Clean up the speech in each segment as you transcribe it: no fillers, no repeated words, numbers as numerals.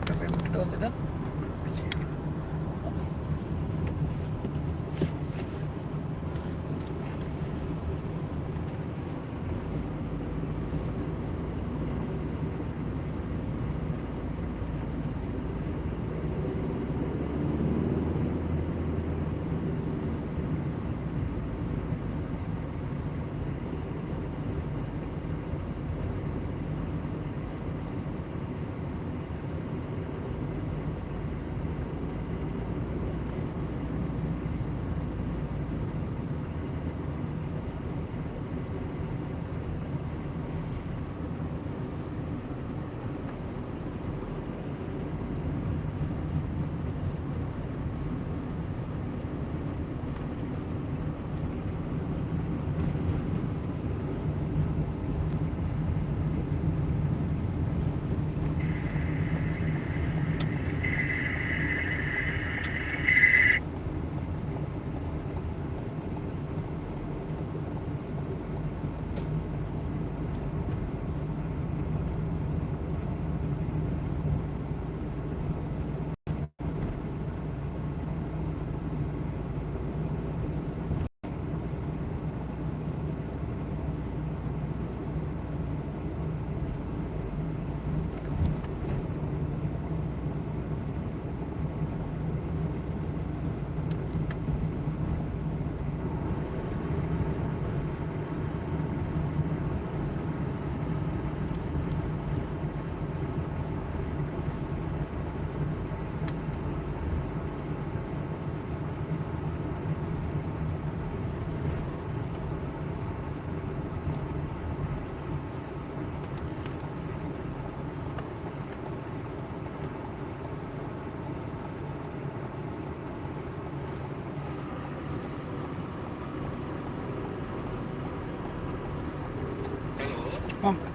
விட்டுட்டு வந்துட்டேன்.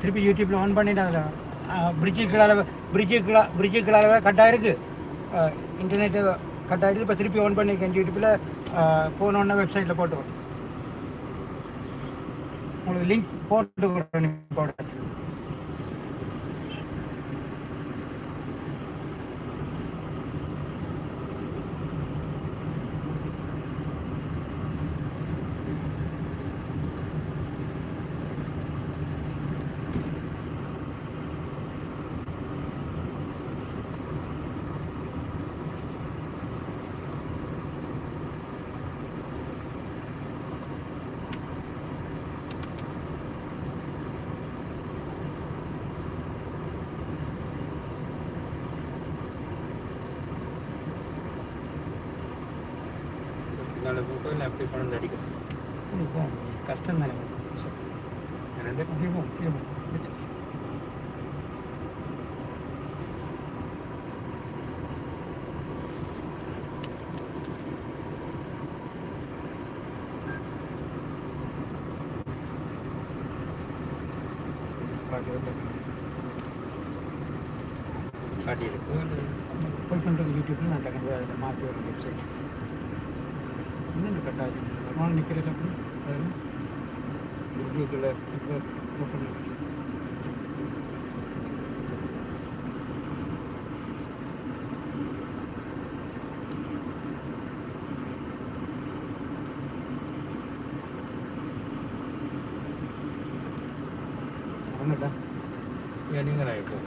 திருப்பி யூடியூப்பில் ஆன் பண்ணிட்டு அதில் பிரிட்ஜுக்களால் கட் ஆகிருக்கு, இன்டர்நெட்டு கட் ஆகிருக்கு. இப்போ திருப்பி ஆன் பண்ணியிருக்கேன் யூடியூப்பில். ஃபோன் ஒன்று வெப்சைட்டில் போட்டு உங்களுக்கு லிங்க் போட்டு கோயில் அப்படி கொண்டு அடிக்கும் கஷ்டம் தானே. ரெண்டே போகும். காட்டியிருக்கு போய்கொண்டு யூடியூப்பில் நான் தகுந்த அதில் மாற்றி ஒரு வெப்சைட் இன்னும் கட்டாது நான் நிற்கிறேன். அப்படி குருக்குள்ள இப்போ ஓப்பன் ஒன்றுட்டா நீங்கள் இப்போ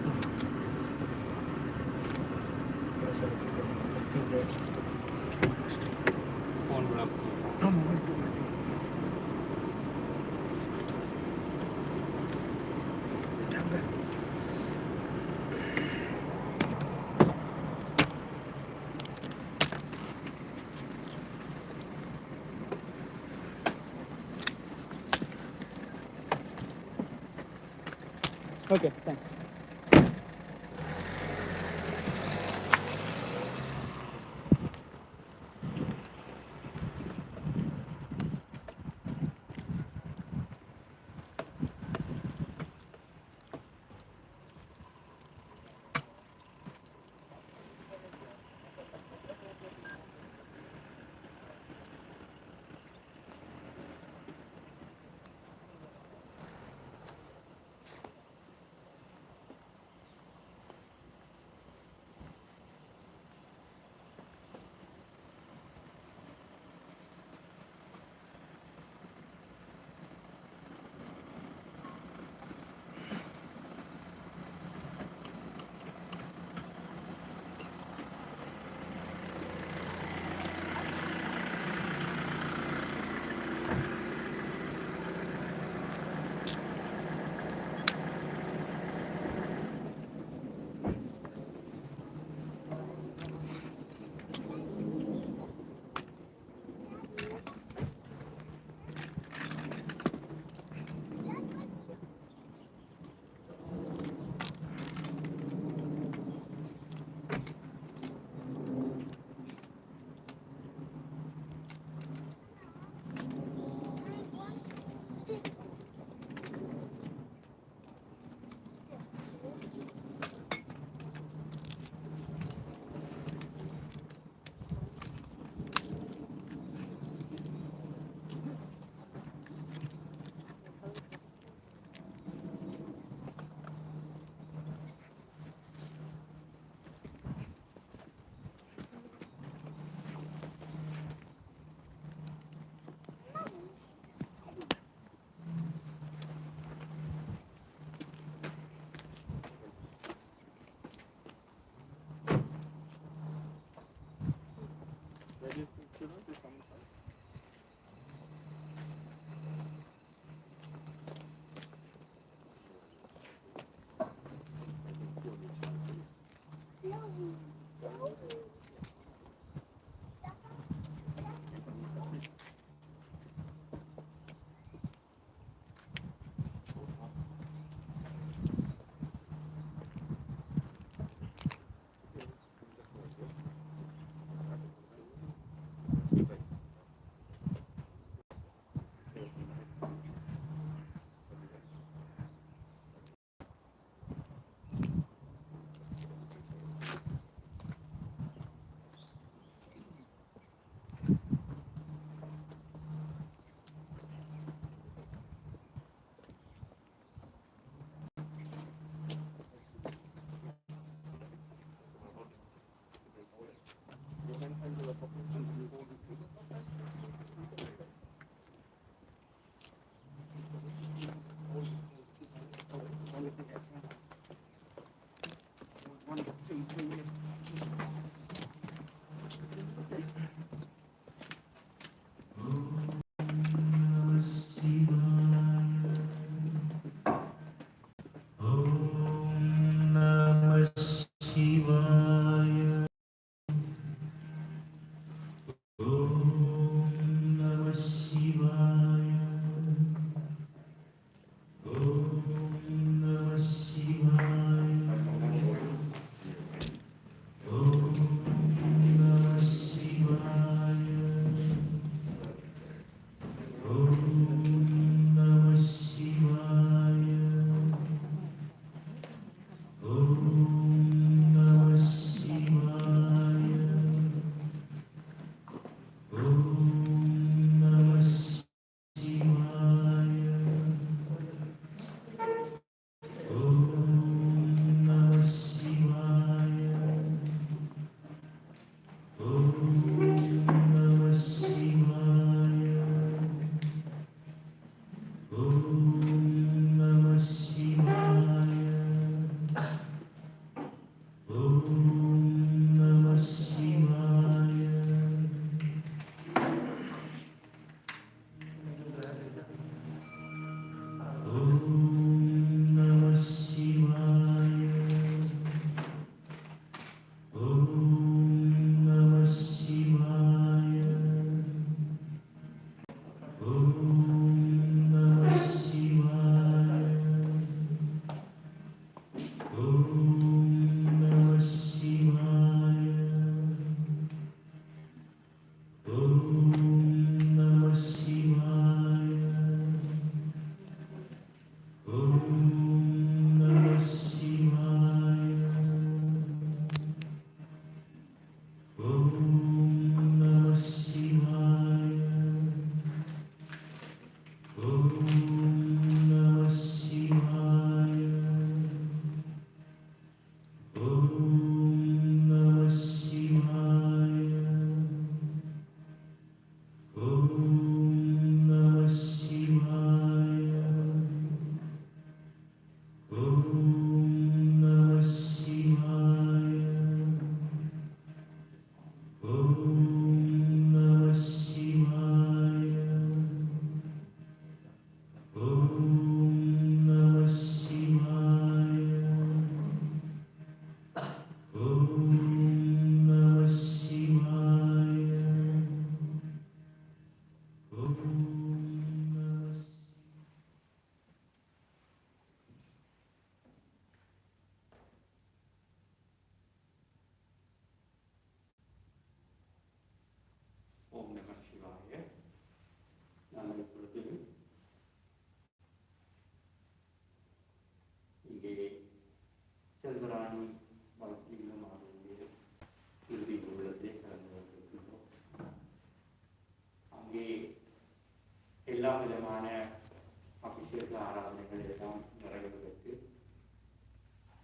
ஃபோன் ஓகே தேங்க்ஸ். ஓம் நம சிவாய. நான் இப்பொழுது இங்கே செல்வராணி வைப்பிலிங்கம் அவருடைய இறுதி உள்ளத்தை கலந்து கொண்டிருக்கின்றோம். அங்கே எல்லா விதமான அபிஷேக ஆராதனைகள் எல்லாம் நிறைவேறுவதற்கு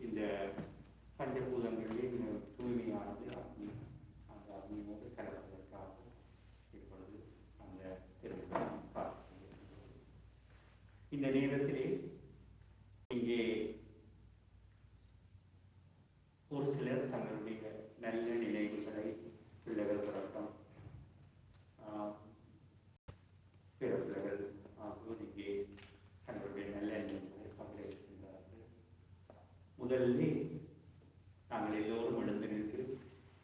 இந்த பஞ்சபூதங்களில் தூய்மையானது அக்னி, அந்த அக்னியோடு கலப்பதற்காக இப்பொழுது அந்த திருவிழா பார்க்கிறது. இந்த நேரத்திலே இங்கே ஒரு சிலர் தங்களுடைய நல்ல நினைவுகளை பிள்ளைகள் தொடக்கம் முதலிலே நாங்கள் எல்லோரும் எழுந்து நின்று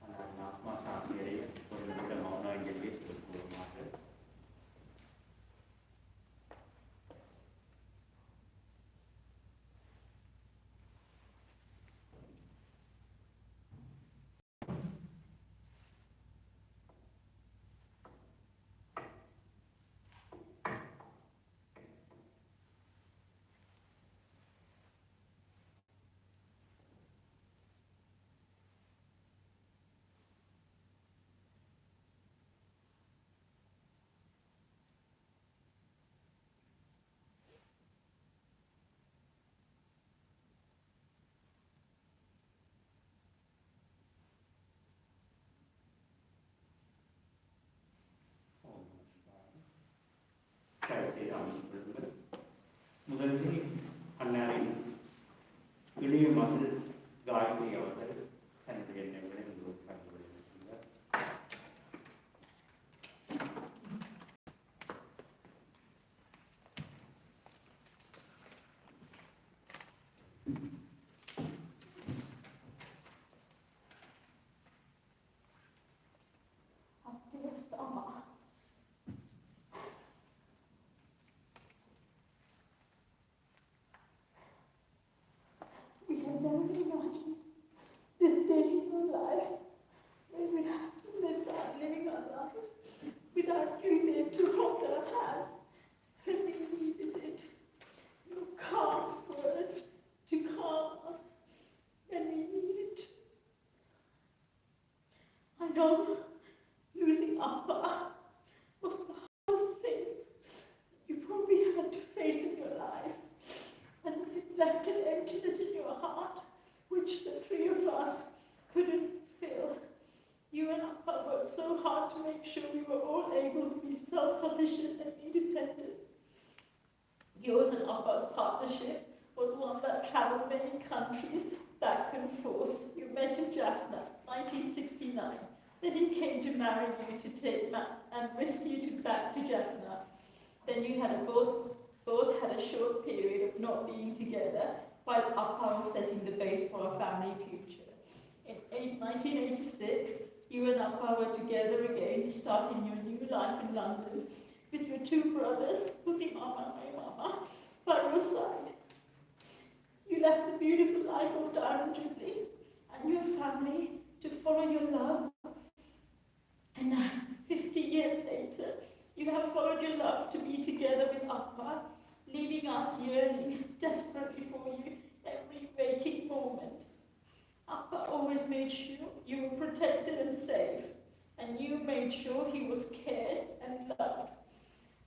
ஆனால் ஆத்மா சாந்தியடைய ஒரு நிமிட மௌன அஞ்சலியை செலுத்துவோமாக. முதலில் அன்னாரின் இளைய மகள் காயத்ரி அவர்கள் தன்னுடைய நினைவுகளை பகிர்ந்துள்ளார். Never imagined this day in your life when we have to start living our lives without you there to hold our hands when we needed it. Your calm words to calm us when we needed. I know losing Appa was the hardest thing you probably had to face in your life. And it left an emptiness in your heart, which the three of us couldn't fill. You and Appa worked so hard to make sure we were all able to be self-sufficient and independent. Yours and Appa's partnership was one that traveled many countries back and forth. You met in Jaffna, 1969. Then he came to marry you to take Matt and whisk you back to Jaffna. Then you had both had a short period of not being together while Appa was setting the base for our family future. In 1986, you and Appa were together again, starting your new life in London with your two brothers, Puti Mama and my Mama, by your side. You left the beautiful life of Diamond Jubilee and your family to follow your love. And now, 50 years later, you have followed your love to be together with Appa, leaving us yearning desperately for you every waking moment. Appa always made sure you were protected and safe, and you made sure he was cared and loved.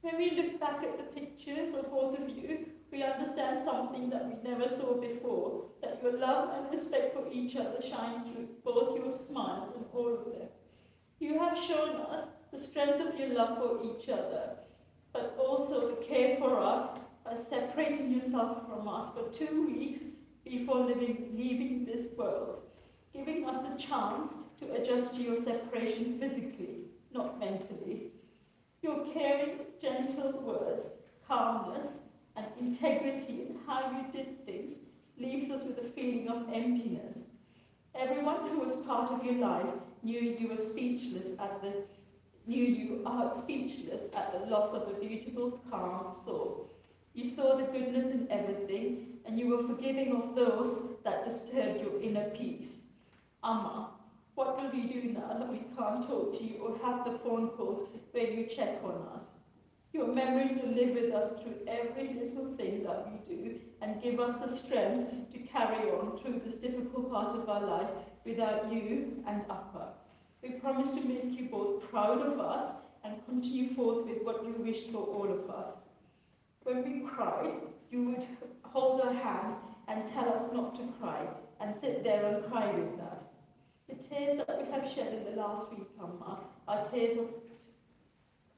When we look back at the pictures of both of you, we understand something that we never saw before, that your love and respect for each other shines through both your smiles and all of them. You have shown us the strength of your love for each other, but also the care for us by separating yourself from us for 2 weeks before leaving this world, giving us the chance to adjust to your separation physically, not mentally. Your caring, gentle words, calmness, and integrity in how you did things leaves us with a feeling of emptiness. Everyone who was part of your life knew you are speechless at the loss of a beautiful, calm soul. You saw the goodness in everything, and you were forgiving of those that disturbed your inner peace. Amma, what will we do now that we can't talk to you or have the phone calls where you check on us? Your memories will live with us through every little thing that we do and give us the strength to carry on through this difficult part of our life without you and Appa. We promise to make you both proud of us and continue forth with what you wished for all of us. When we cried, you would hold our hands and tell us not to cry and sit there and cry with us. The tears that we have shed in the last week, Amma, are tears of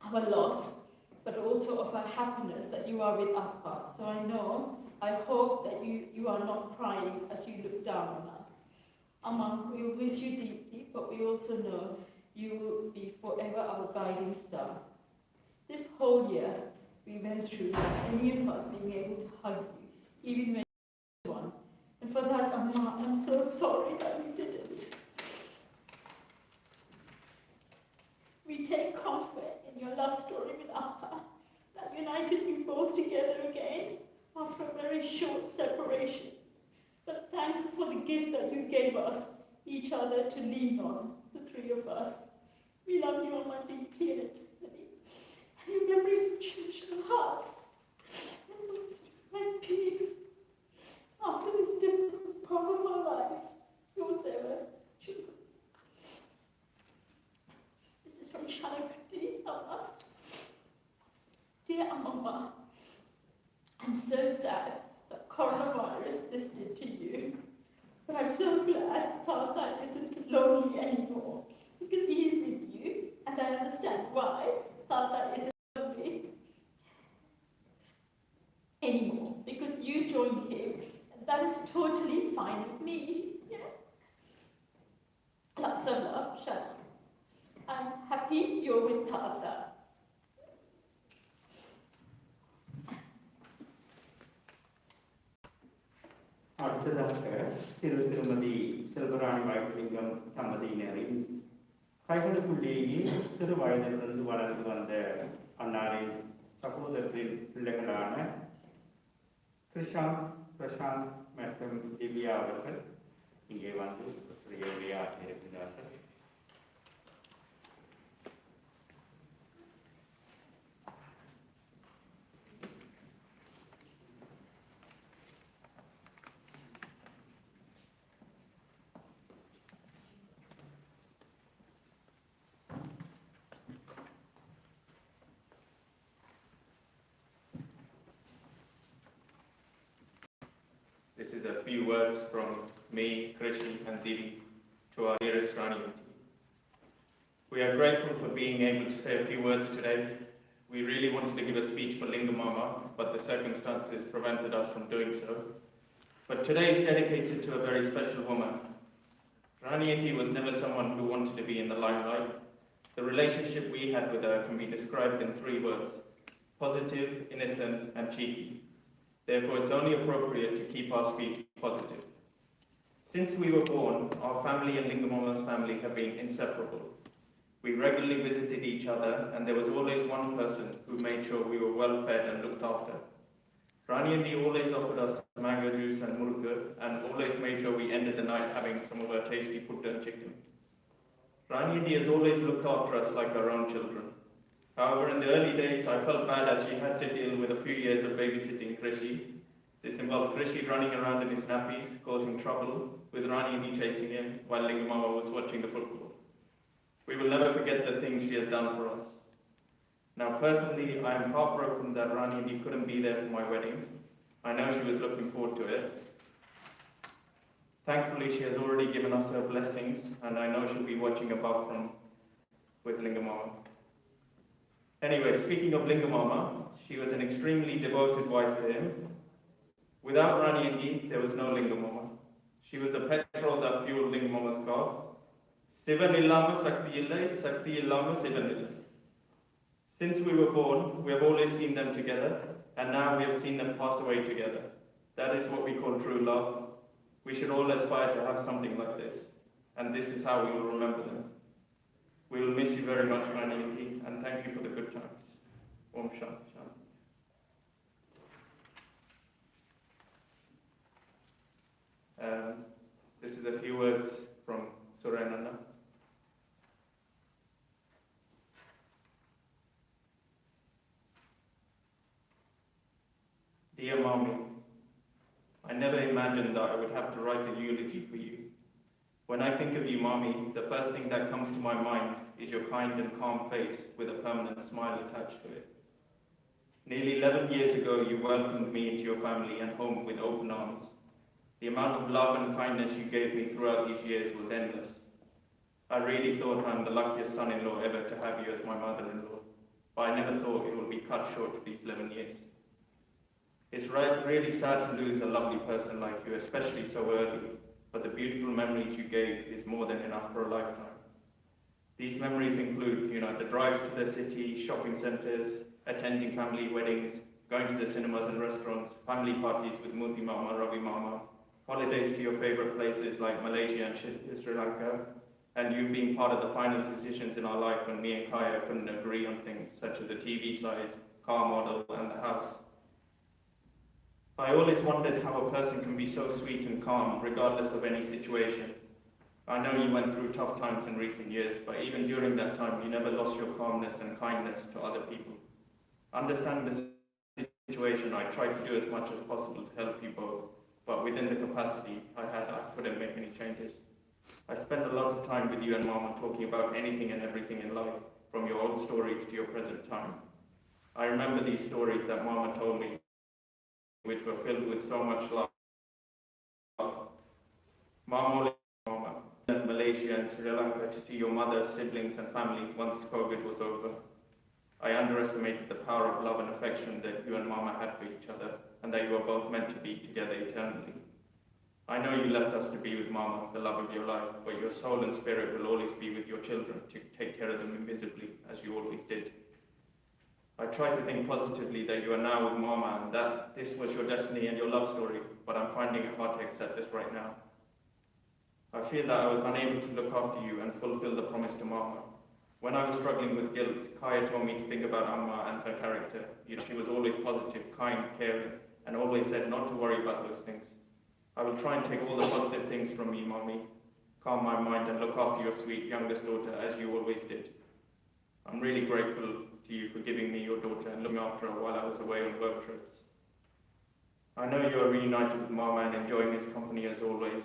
our loss, but also of our happiness that you are with Appa. So I hope that you are not crying as you look down on us. Amma, we will miss you deeply, but we also know you will be forever our guiding star. This whole year, we went through, any of us being able to hug you, even when you were one. And for that, Amma, I'm so sorry that we didn't. We take comfort in your love story with Appa that united you both together again after a very short separation. But thank you for the gift that you gave us, each other to lean on, the three of us. We love you, Amma, deeply and eternally. And your memories will cherish our hearts and minds to find peace. After this difficult part of our lives, yours ever, children. This is from Shalakati, Amma. Dear Amma, I'm so sad that coronavirus this did to you. But I'm so glad Tata isn't lonely anymore, because he is with you, and I understand why Tata isn't lonely anymore, because you joined him, and that is totally fine with me. Yeah? Lots of love, Shana. I'm happy you're with Tata. அடுத்ததாக திருமதி செல்வராணி வைஃபிலிங்கம் தம்பதியினரின் கைகளுக்குள்ளேயே சிறு வயதிலிருந்து வளர்ந்து வந்த அன்னாரின் சகோதரரின் பிள்ளைகளான கிருஷாந்த், பிரசாந்த் மற்றும் திவ்யா அவர்கள் இங்கே வந்து உரையாற்றி இருக்கிறார்கள். This is a few words from me, Krishi and Divi to our dearest Rani. We are grateful for being able to say a few words today. We really wanted to give a speech for Lingamama, but the circumstances prevented us from doing so. But today is dedicated to a very special woman. Rani Aunty was never someone who wanted to be in the limelight. The relationship we had with her can be described in 3 words: positive, innocent and cheeky. Therefore, it's only appropriate to keep our speech positive. Since we were born, our family and Lingamama's family have been inseparable. We regularly visited each other, and there was always one person who made sure we were well fed and looked after. Rani Aunty always offered us mango juice and murukku, and always made sure we ended the night having some of her tasty putta and chicken. Rani Aunty has always looked after us like our own children. However, in the early days, I felt bad as she had to deal with a few years of babysitting Krishi. This involved Krishi running around in his nappies, causing trouble, with Rani Aunty chasing him while Lingamama was watching the football. We will never forget the things she has done for us. Now, personally, I am heartbroken that Rani Aunty couldn't be there for my wedding. I know she was looking forward to it. Thankfully, she has already given us her blessings, and I know she'll be watching above with Lingamama. Anyway, speaking of Lingamama, she was an extremely devoted wife to him. Without Rani Aunty, there was no Lingamama. She was the petrol that fueled Lingamama's car. Sivan illama sakti illai, sakti illama sivan illai. Since we were born, we have always seen them together, and now we have seen them pass away together. That is what we call true love. We should all aspire to have something like this, and this is how we will remember them. We will miss you very much, Rani Aunty, and thank you for the good times. Om Shanti Shanti. This is a few words from Suranana. Dear Mommy, I never imagined that I would have to write a eulogy for you. When I think of you, Mommy, the first thing that comes to my mind is your kind and calm face with a permanent smile attached to it. Nearly 11 years ago, you welcomed me into your family and home with open arms. The amount of love and kindness you gave me throughout these years was endless. I really thought I'm the luckiest son-in-law ever to have you as my mother-in-law, but I never thought it would be cut short these 11 years. It's really sad to lose a lovely person like you, especially so early, but the beautiful memories you gave is more than enough for a lifetime. These memories include, the drives to the city, shopping centres, attending family weddings, going to the cinemas and restaurants, family parties with Muti Mama, Ravi Mama, holidays to your favorite places like Malaysia and Sri Lanka, and you being part of the final decisions in our life when me and Kaya couldn't agree on things such as the TV size, car model, and the house. I always wondered how a person can be so sweet and calm regardless of any situation. I know you went through tough times in recent years, but even during that time, you never lost your calmness and kindness to other people. Understanding the situation, I tried to do as much as possible to help you both, but within the capacity I had, I couldn't make any changes. I spent a lot of time with you and Mama talking about anything and everything in life, from your old stories to your present time. I remember these stories that Mama told me, which were filled with so much love. Mama, in Malaysia and Sri Lanka to see your mother, siblings and family once COVID was over. I underestimated the power of love and affection that you and Mama had for each other, and that you were both meant to be together eternally. I know you left us to be with Mama, the love of your life, but your soul and spirit will always be with your children to take care of them invisibly, as you always did. I try to think positively that you are now with Mama and that this was your destiny and your love story, but I'm finding it hard to accept this right now. I feel that I was unable to look after you and fulfill the promise to Mama. When I was struggling with guilt, Kaya told me to think about Amma and her character. You know, she was always positive, kind, caring, and always said not to worry about those things. I will try and take all the positive things from me, Mommy, calm my mind and look after your sweet youngest daughter as you always did. I'm really grateful to you for giving me your daughter and looking after her while I was away on work trips. I know you are reunited with Mama and enjoying his company as always.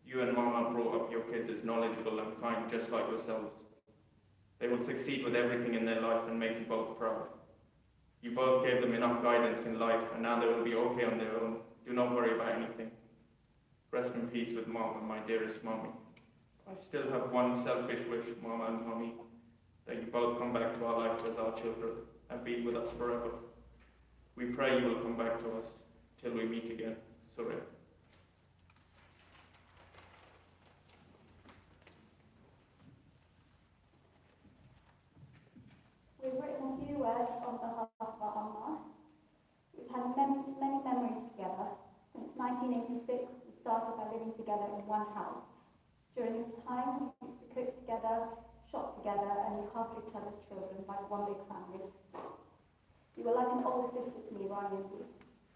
You and Mama brought up your kids as knowledgeable and kind, just like yourselves. They will succeed with everything in their life and make you both proud. You both gave them enough guidance in life, and now they will be okay on their own. Do not worry about anything. Rest in peace with Mama, my dearest Mommy. I still have one selfish wish, Mama and Mommy, that you both come back to our life as our children and be with us forever. We pray you will come back to us till we meet again. Surya. We've written a few words on behalf of our Amma. We've had many memories together. Since 1986, we started by living together in one house. During this time, we used to cook together, shop together, and look after each other's children like one big family. You were like an older sister to me, Rani and me.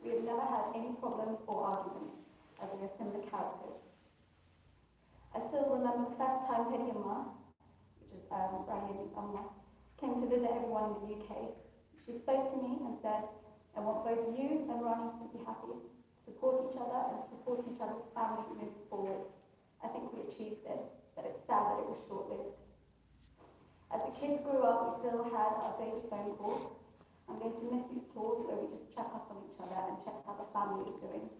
We have never had any problems or arguments, as we are similar characters. I still remember the first time Hedi Amma, which is Rani and me's Amma, came to visit everyone in the UK. She spoke to me and said, I want both you and Rani to be happy, support each other and support each other's family moving forward. I think we achieved this, but it's sad that it was short-lived. As the kids grew up, we still had our daily phone calls. I'm going to miss these calls where we just check up on each other and check how the family is doing.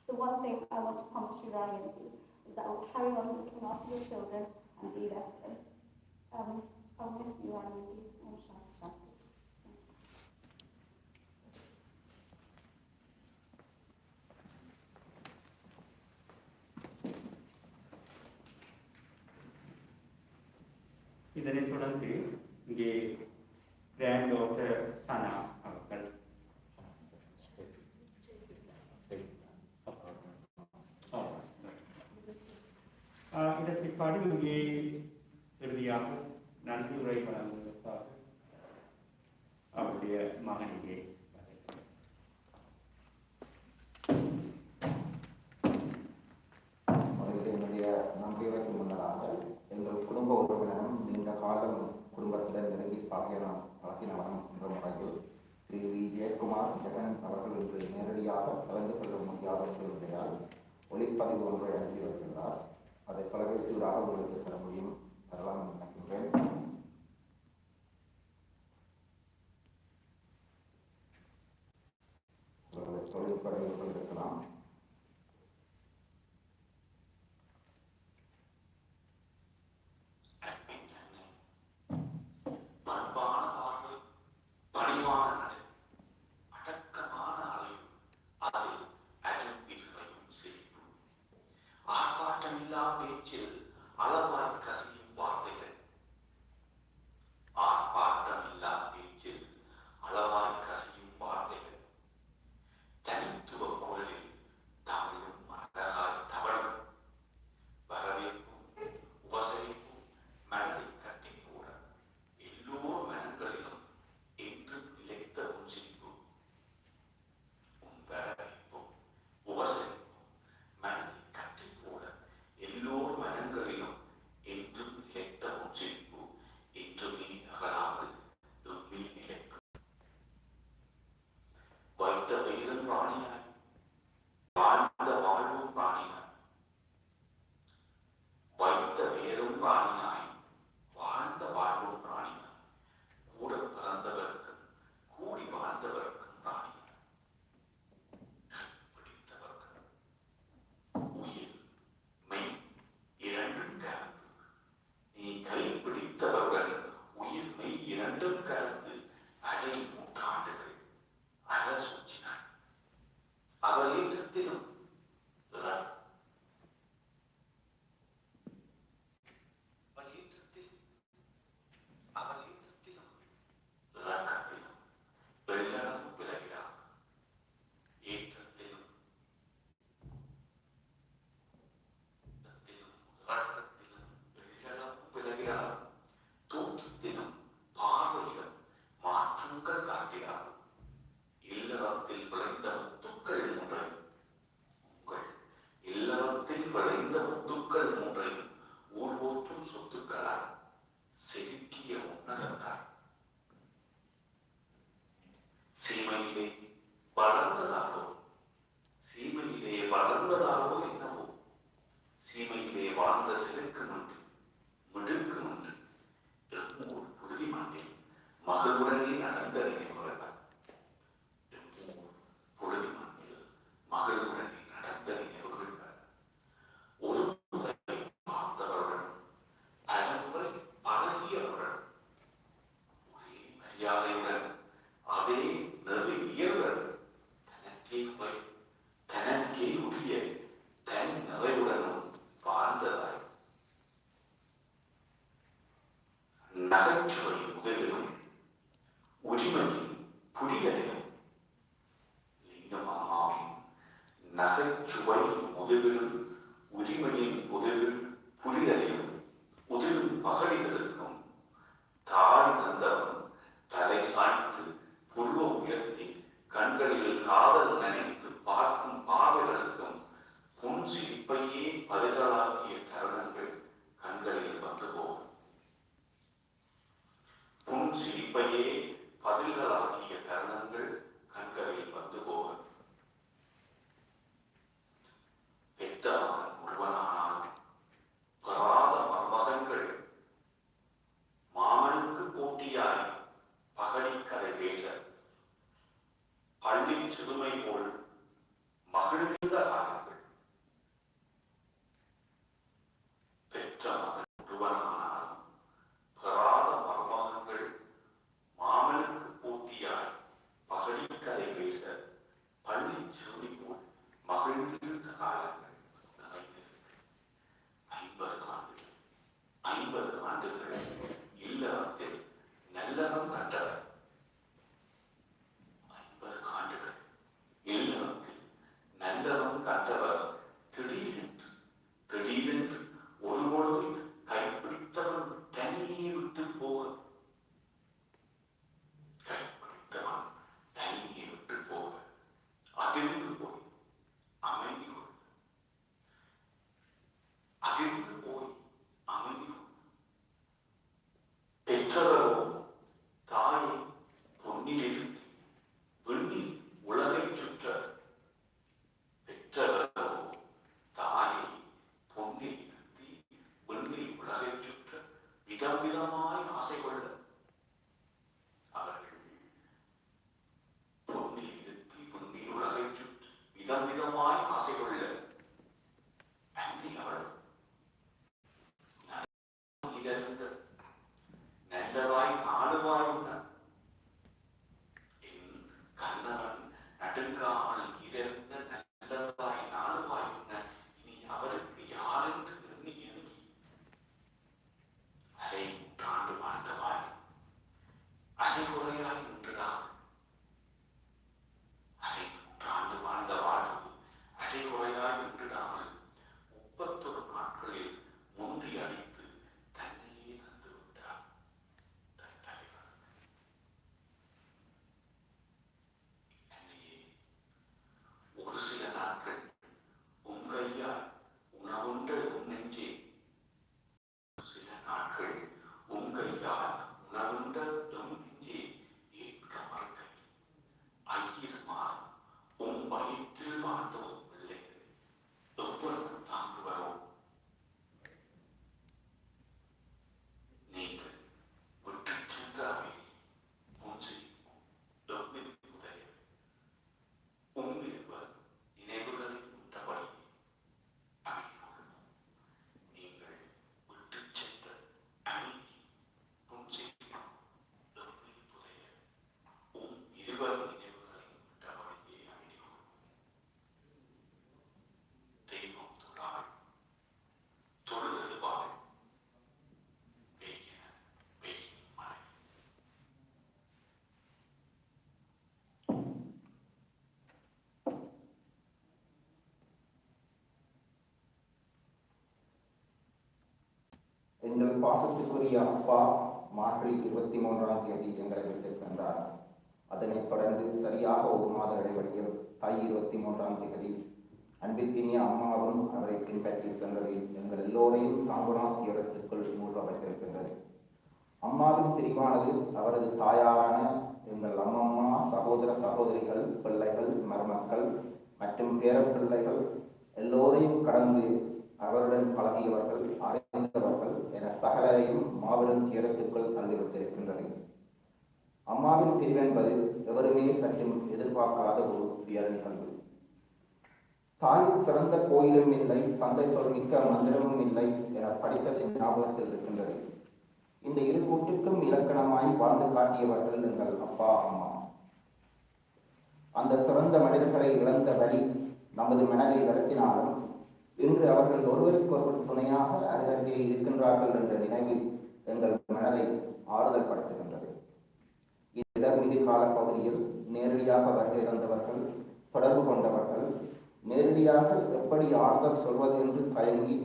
The one thing I want to promise you, Rani and me, is that I will carry on looking after your children and be there for them. I'll miss you, Rani and you. இதனைத் தொடர்ந்து இங்கே grand doctor சனா அவர்கள் இதற்கு பிற்பாடு இங்கே இறுதியாக நன்றி உரை வழங்குவதற்காக அவருடைய மகன் இங்கே என்னுடைய நன்றியுரைக்கு முன்னதாக எங்கள் குடும்ப உறவினரும் நீண்ட காலம் குடும்பத்துடன் நெருங்கி பழகினவரும் என்ற முறையில் திரு வி ஜெயக்குமார் ஜெகன் அவர்கள் இன்று நேரடியாக கலந்து கொள்ள முடியாத சூழ்நிலையால் ஒளிப்பதிவு ஒன்றை அனுப்பி வருகின்றார். அதை தொலைபேசியூடாக உங்களுக்கு தர முடியும் தரலாம் என்று நினைக்கின்றேன். தொழில்நுட்பங்கள் இருக்கலாம். தனித்துவ குரலில் தமிழும் மகளுடனே நடந்த நினைவுகள் பொழுது மண்ணில் மகளுடனே நடந்த நினைவுகள் ஒரு முறை பார்த்தவர்கள் பலமுறை பழகியவர்கள் ஒரே மரியாதையுடன் அதே நெறியலுடன் தனக்கே உரிய தன் நிறைவுடனும் வாழ்ந்ததாய் நகைச்சுவை முதலிலும் உரிமையின் புரியலையும் லிங்கமாமாவின் நகைச்சுவை முதலிலும் உரிமையின் உதவில் புரிதலையும் உதவும் மகளிர்களுக்கும் தாய் தந்தவன் தலை சாய்த்து புருவம் உயர்த்தி கண்களில் காதல் நினைத்து பார்க்கும் பார்வைகளுக்கும் புன் சிரிப்பையே பதில்களாக்கிய தருணங்கள் கண்களில் வந்து போகும். புன் சிரிப்பையே பதில்களாக்கிய தருணங்கள் கண்களில் வந்து போகும். பெற்ற மகன் ஒருவனானாலும் பெறாத மருமகன்கள் மாமனுக்கு போட்டியாய் பகடிக்கதை பேச பள்ளி சிறுமை போல் மகிழ்ந்த காலங்கள். பெற்ற மகன் ஒருவனானாலும் பெறாத மருமகன்கள் மாமனுக்கு போட்டியாய் பகடிக்கதை பேச பள்ளி சிறுமை போல் மகிழ்ந்திருந்த காலங்கள். 50 ஆண்டுகள் இல்லறத்தில் நல்லறம் கண்டவர். 50 ஆண்டுகள் இல்லறத்தில் நல்லறம் கண்டவர் திடீரென்று ஒரு பொழுதில் கைப்பிடித்தவன் தனியே விட்டு போக அதிர்ந்து போய் அமைதி பெற்றவரோ தாயை பொன்னில் இருத்தி விண்ணில் உலகை சுற்ற பெற்றவரோ தாயை பொன்னில் இருத்தி விண்ணில் உலகை சுற்ற விதம் விதமாய் ஆசை கொள்ள அவர்கள் பொன்னில் இருத்தி விண்ணில் உலகை சுற்ற விதம் விதமாய் ஆசை கொள்ள நல்லவாய் நாடுவாய் என் கண்ணவன் நடுங்காமல் இருந்த நல்லவாய் நாடுவாய் இனி அவருக்கு யாரென்று எண்ணி எண்ணி அரை நூற்றாண்டு வாழ்ந்தவாய் அரைகுறையாய் நின்றுதான் அரை நூற்றாண்டு வாழ்ந்த வாழ்வு அரைகுறையாய் நின்றுடாமல் 31 நாட்களில் முந்தி அடித்து தன்னையே தந்து விட்டார். ஒரு சில நாட்கள் உங்கையால் உணவுண்ட நெஞ்சே சில நாட்கள் உங்கையால் உணவுண்ட நெஞ்சே ஏற்க மறுக்க ஐயமாறும் உன் வயிற்றில் வாழ்ந்தோம் பிள்ளைகள் எவ்வளவு தாங்குவரோ நீங்கள் விட்டு சென்ற அமைதி மூஞ்சி எவ்வித உதய உம்மிருவர் நினைவுகளை விட்டபடி அமைதியோடு நீங்கள் விட்டு சென்ற அமைதி மூஞ்சி எவ்வித உதய இருவர் நினைவுகளை விட்டபடியே அமைதியோடு தெய்வம் தொழாய் தொழுதெழுவாய் பெய்ய பெய்யும் மழை. எங்கள் பாசத்துக்குரிய அப்பா மார்கழி 23ஆம் தேதி எங்களை விட்டு சென்றார். அதனைத் தொடர்ந்து சரியாக ஒரு மாத இடைவெளியில் தை 23ஆம் தேதி அன்பிற்கினிய அம்மாவும் அவரை பின்பற்றி சென்றதில் எங்கள் எல்லோரையும் தாங்குனா துயரத்திற்குள் மூழ்க வைத்திருக்கின்றது. அம்மாவின் பிரிவானது அவரது தாயாரான எங்கள் அம்மம்மா, சகோதர சகோதரிகள், பிள்ளைகள், மருமக்கள் மற்றும் பேரப்பிள்ளைகள் எல்லோரையும் கடந்து அவருடன் பழகியவர்கள், அறிந்தவர்கள் என சகலரையும் மாபெரும் துயரத்திற்குள் தள்ளிவிட்டிருக்கின்றது. அம்மாவின் பிரிவு என்பது எவருமே சற்றும் எதிர்பார்க்காத ஒரு துயர நிகழ்வு. தாயின் சிறந்த கோயிலும் இல்லை, தந்தை சொல் மிக்க மந்திரமும் இல்லை என படித்தது ஞாபகத்தில் இருக்கின்றது. இந்த இரு கூட்டுக்கும் இலக்கணமாய் வாழ்ந்து காட்டியவர்கள் எங்கள் அப்பா அம்மா. அந்த சிறந்த மனிதர்களை இழந்த வழி நமது மனதை வருத்தினாலும் இன்று அவர்கள் ஒருவருக்கொருவர் துணையாக அருகருகே இருக்கின்றார்கள் என்ற நினைவு எங்கள் மனதை ஆறுதல் படுத்துகின்றது. இடர்மிகு கால பகுதியில் நேரடியாக வருகை தந்தவர்கள், தொடர்பு கொண்டவர்கள், நேரடியாக எப்படி ஆறுதல் சொல்வது என்று தயங்கி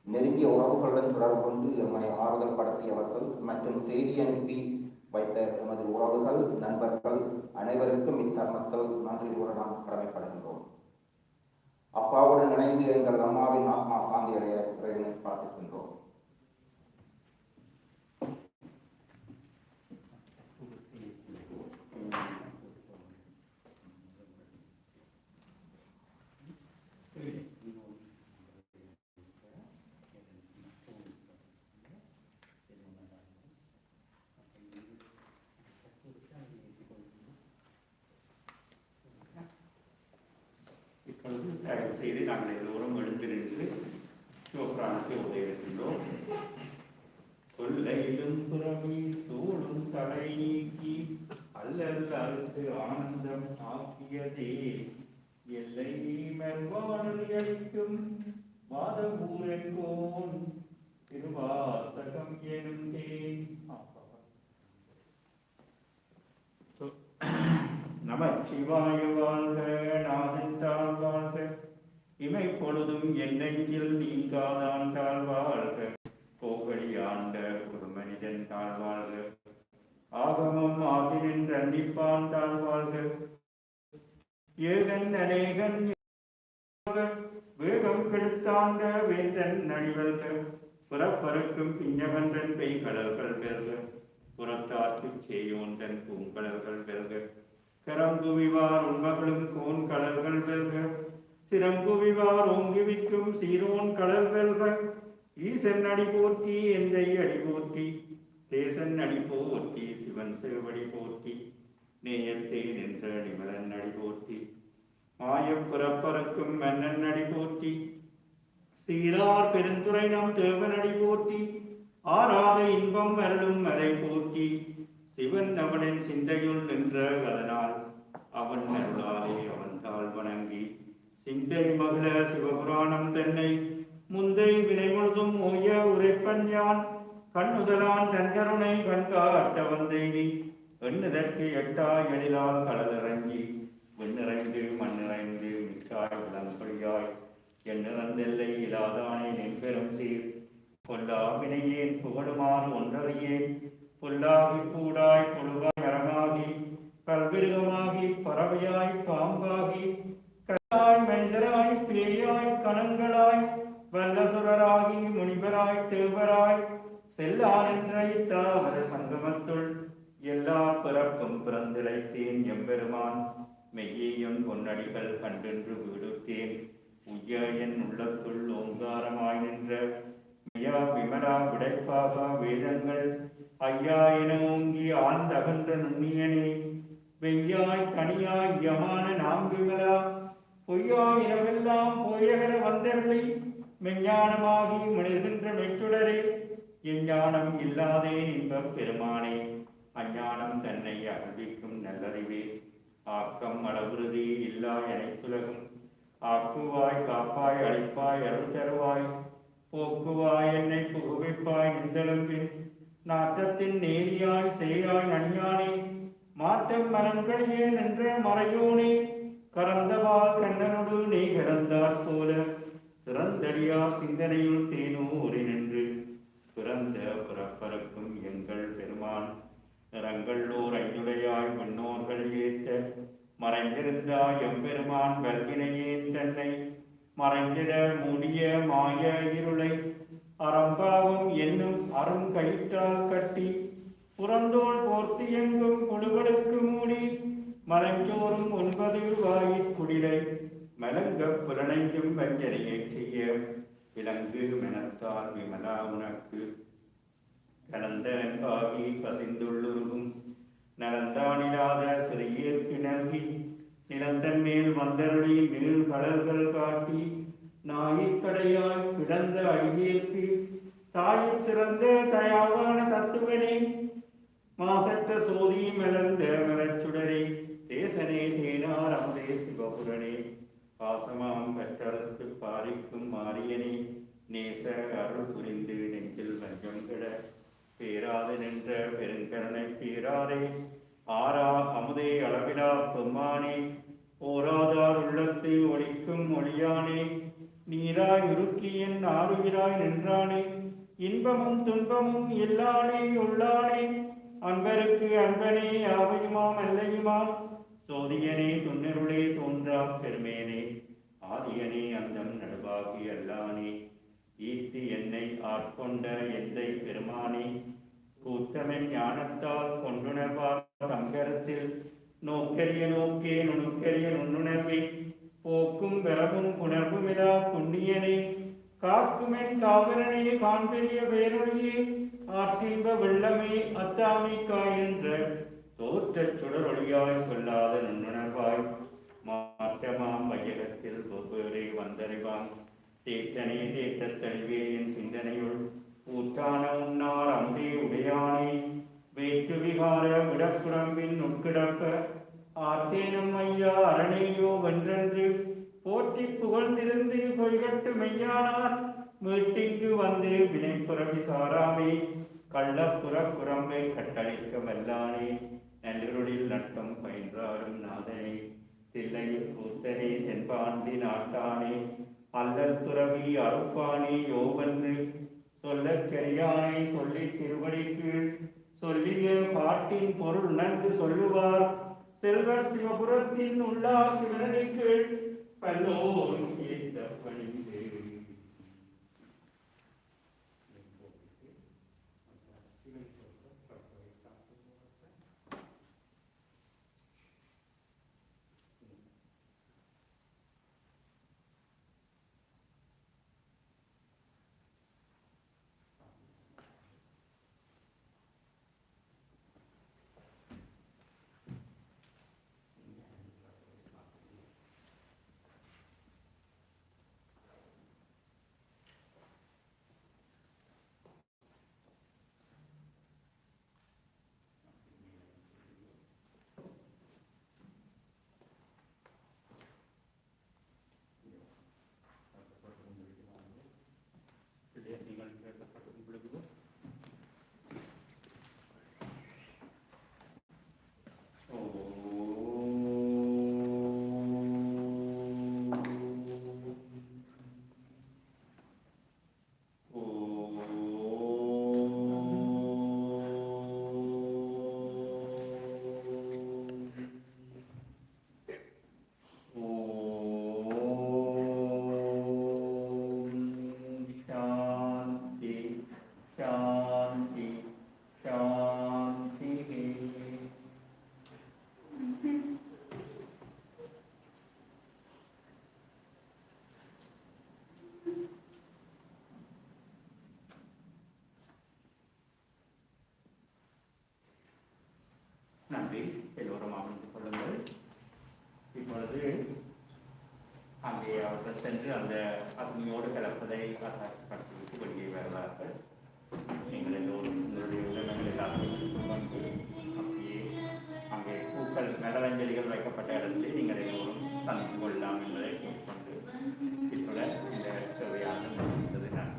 நெருங்கிய உறவுகளுடன் தொடர்பு கொண்டு எம்மை ஆறுதல் படுத்தியவர்கள் மற்றும் செய்தி அனுப்பி வைத்த எமது உறவுகள், நண்பர்கள் அனைவருக்கும் இத்தருணத்தில் நன்றி கூற நாம் கடமைப்படுகின்றோம். அப்பாவுடன் இணைந்து எங்கள் அம்மாவின் ஆத்மா சாந்தி அடைய இறைவனை பிரார்த்திக்கின்றோம். தயவு செய்து நாங்கள் எல்லோரும் எழுந்து நின்று சிவபுராணத்தை உதவியிருக்கின்றோம். கொள்ளையிலும் புறவி சூழும் தடை நீக்கி அல்லல் அறுத்து ஆனந்தம் ஆக்கியதே எல்லை மெல்வானல் அளிக்கும் வாதபூரங்கோன் திருவாசகம் எனும் தேன். நமச்சிவாய வாழ்க, நாதத்தால் வாழ்க, இமை பொழுதும் என் நெஞ்சில் நீங்காதான் தாழ் வாழ்க, கோகலி ஆண்ட ஒரு மனிதன் தாழ் வாழ்க, ஆகமம் ஆகினின் தண்டிப்பான் தாழ் வாழ்க, ஏகன் அநேகன் வேகம் கெடுத்தாண்ட வேந்தன் அணிவல்க, புறப்பருக்கும் பிஞ்சகன்றன் பெய்கடல்கள் வெல்க, புறத்தாற்றுச் சேயோந்தன் பூங்கடல்கள் வெல்க, கரங்குவிவார் உண்மகளும் கோன் கடல்கள் வெல்க, சிறங்குவிவார் ஓங்குவிக்கும் சீரோன் கடல் வெல்க, ஈசன் அடி போற்றி எந்தை அடி போற்றி, தேசன் அடி போற்றி, சிவன் சிறுவடி போற்றி, நேயத்தே நின்ற நிமலன் அடி போற்றி, மாயப் புறப்பறக்கும் மன்னன் அடி போற்றி, சீரார் பெருந்துரை நம் தேவன் அடி போற்றி, ஆறாத இன்பம் அருளும் மறை போற்றி, சிவன் அவனின் சிந்தையுள் நின்ற அதனால் அவன் அருளாலே அவன் தாழ் வணங்கி சிந்தை மகள சிவபுராணம் தன்னை முந்தை வினை முழுதும் ஓய உரைப்பன் யான் கண்ணுதலான் தன் கருணை கண்காட்ட வந்தெய்தி எண்ணுதற்கு எட்டாய் எழிலால் கடலிறங்கி விண்ணிறைந்து மண்ணிறைந்து மிக்காய் விளம்பொழியாய் எண்ணிறந்தெல்லை இலாதானே நின்பெரும் சீர் கொல்லா வினையேன் புகழுமாறு ஒன்றறியேன் புல்லாகி பூடாய் புழுவாய் மரமாகி பல்விருகமாகி பறவையாய் பாம்பாகி கல்லாய் மனிதராய் பேயாய் கணங்களாய் வல்லசுரராகி முனிவராய் தேவராய் செல்லான் என்ற இத்தாவர சங்கமத்துள் எல்லா பிறப்பும் பிறந்திழைத்தேன் எம்பெருமான் மெய்யையும் பொன்னடிகள் கண்டென்று வீடுத்தேன் உய்ய என் உள்ளத்துள் ஓங்காரமாய் நின்ற மெய்யா விமலா விடைப்பாக வேதங்கள் ஐயா என ஓங்கி ஆழ்ந்த அகன்ற நுண்ணியனே வெய்யாய் கனியாய் யமான நாம் விமலா பொய்யாய் இரவெல்லாம் போயகர வந்தருளி மெஞ்ஞானமாகி மிளர்கின்ற மெச்சுடரே எஞ்ஞானம் இல்லாதேன் இன்பப் பெருமானே அஞ்ஞானம் தன்னை அகழ்விக்கும் நல்லறிவே ஆக்கம் அளவுறுதி இல்லா அனைத்துலகும் ஆக்குவாய் காப்பாய் அழிப்பாய் அருள் தருவாய் போக்குவாய் என்னை புகுவிப்பாய் நின்றெழும்பின் நாட்டத்தின் நேரியாய் சேயாய் நன்யானே மாற்றம் மலன்களியே நின்ற மறையோனே கறந்தவால் கண்ணனோடு நீ கறந்தாற் போல சிறந்தடியார் சிந்தனையுள் தேனூரி நின்று பிறந்த புறப்பறக்கும் எங்கள் பெருமான் நிறங்கள் ஓர் ஐந்துடையாய் முன்னோர்கள் ஏத்த மறைந்திருந்தாய் எம்பெருமான் வல்வினையேன் தன்னை மறைந்திட மூடிய மாய இருளை அறம்பாவும் என்னும் அரும் கயிற்றால் கட்டி புறந்தோள் போர்த்தி எங்கும் புழுவலுக்கு மூடி மலஞ்சோறும் 9 வாயிற்குடிலை மலங்க புலனையும் வஞ்சனையை செய்ய விலங்கு மெனத்தால் விமலா உனக்கு கலந்த நன்பாகி கசிந்துள்ளுருகும் நலந்தானிடாத சிறியேற்கு நல்கி நிலந்தன் மேல் வந்தருளி நீள் கடல்கள் காட்டி நாயிற்கடையாய் கிடந்த அடியேற்கு தாயிற் சிறந்த தயாவான தத்துவனே மாசற்ற சோதி மலர்ந்த மலச்சுடரே தேசனே தேனார் அமுதே சிவபுரனே பாசமாம் பெற்றறுத்து பாரிக்கும் மாரியனே நேச அருள் புரிந்து நெஞ்சில் வஞ்சம் கிட பேராது நின்ற பெருங்கருணை பேராரே ஆரா அமுதே அளவிலா பெம்மானே ஓராதார் உள்ளத்து ஒளிக்கும் ஒளியானே நீராய் உருக்கி என் ஆறுயிராய் நின்றானே இன்பமும் துன்பமும் இல்லானே உள்ளானே அன்பருக்கு அன்பனே யாவையுமாம் அல்லையுமாம் சோதியனே துன்னருளே தோன்றா பெருமேனே ஆதியனே அந்தம் நடுவாகி அல்லானே ஈர்த்து என்னை ஆட்கொண்ட எந்தை பெருமானே கூத்தமென் ஞானத்தால் கொண்டுணர்வார் தங்கரத்தில் நோக்கரிய நோக்கே நுணுக்கரிய நுண்ணுணர்வே போக்கும் வரவும் புணர்வுமிலா புண்ணியனே காக்குமென் காவலனே காண்பெரிய பேரொழியே ஆற்றின்ப வெள்ளமே அத்தாமி காய்கின்ற தோற்றச் சுடரொளியாய் சொல்லாத நுண்ணுணர்வாய் மாற்றமாம் வையகத்தில் ஒவ்வொரு வந்தறிவாம் தேற்றனே தேற்றத் தெளிவே என் சிந்தனையுள் ஊற்றான உன்னார் அம்பே உடையானே வேற்று விகார விடப்புறம்பின் உட்கிடப்ப ஆத்தேனும் ஐயா அரணேயோ வென்றென்று போற்றி புகழ்ந்திருந்து பொய்கட்டு மெய்யானார் மீட்டிங்கு வந்து வினைப்புறவி சாராமே கள்ளப்புற புறம்பை கட்டளிக்க வல்லானே நல்லிருளில் நட்டம் பயின்றாடும் நாதனே தில்லையில் கூத்தனே தென்பாண்டி நாட்டானே அல்லல் துறவி அறுப்பானே யோவென்று சொல்லக் கரியானை சொல்லி திருவடிக்கு சொல்லிய பாட்டின் பொருள் உணர்ந்து சொல்லுவார் செல்வர் சிவபுரத்தின் உள்ளார் சிவனடிக்கு பல்லோரும் ஏற்ற பணிந்து நன்றி. எல்லோரும் அமர்ந்து கொள்ளுங்கள். இப்பொழுது அங்கே அவர்கள் சென்று அந்த அக்னியோடு கலப்பதை படுத்திவிட்டு வெளியே வருவார்கள். நீங்கள் எல்லோரும் உங்களுடைய உடல்களை வந்து அப்படியே அங்கே பூக்கள் நலவஞ்சலிகள் வைக்கப்பட்ட இடத்திலே நீங்கள் எல்லோரும் சந்தித்து கொள்ளலாம் என்பதை கூறிக்கொண்டு இத்துடன் இந்த சேவையானது முடிந்தது. நன்றி.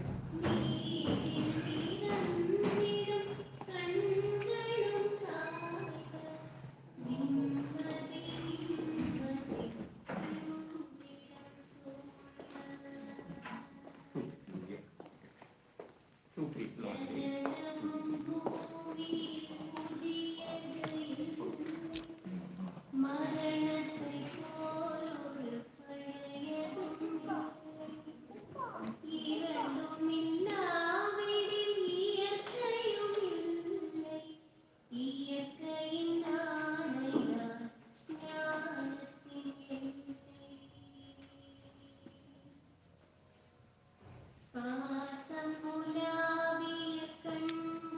பாசமுலாவிய கண்கள்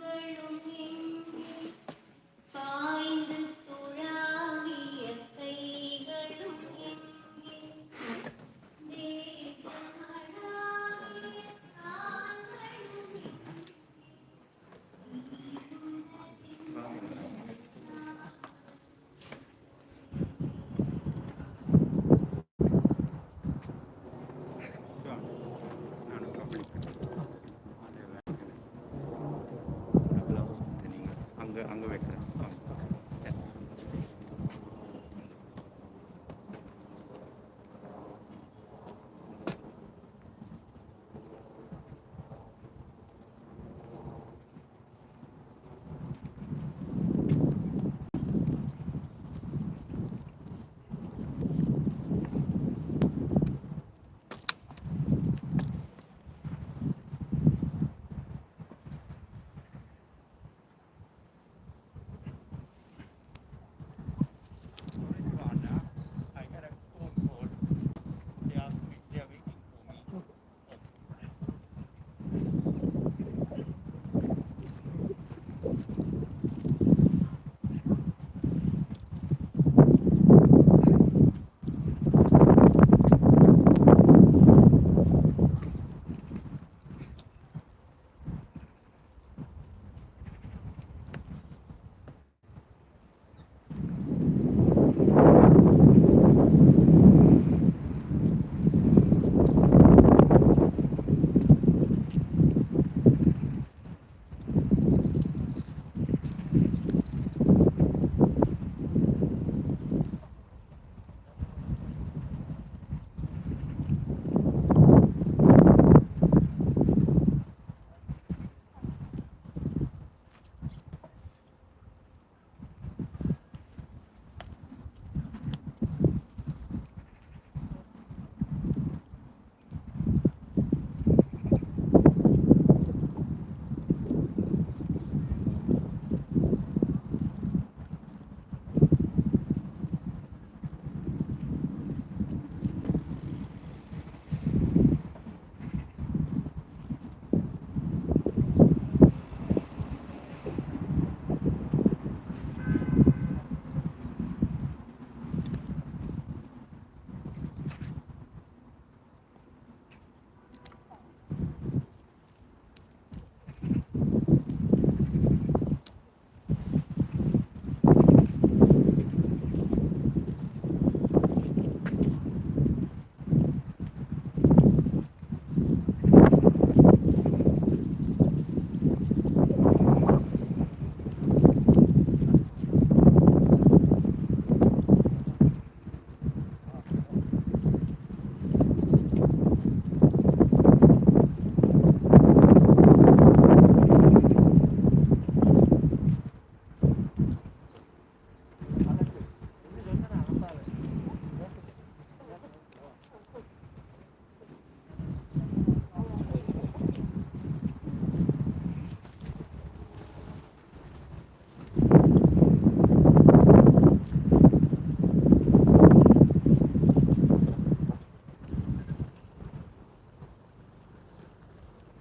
அங்கே வைக்கிறேன்.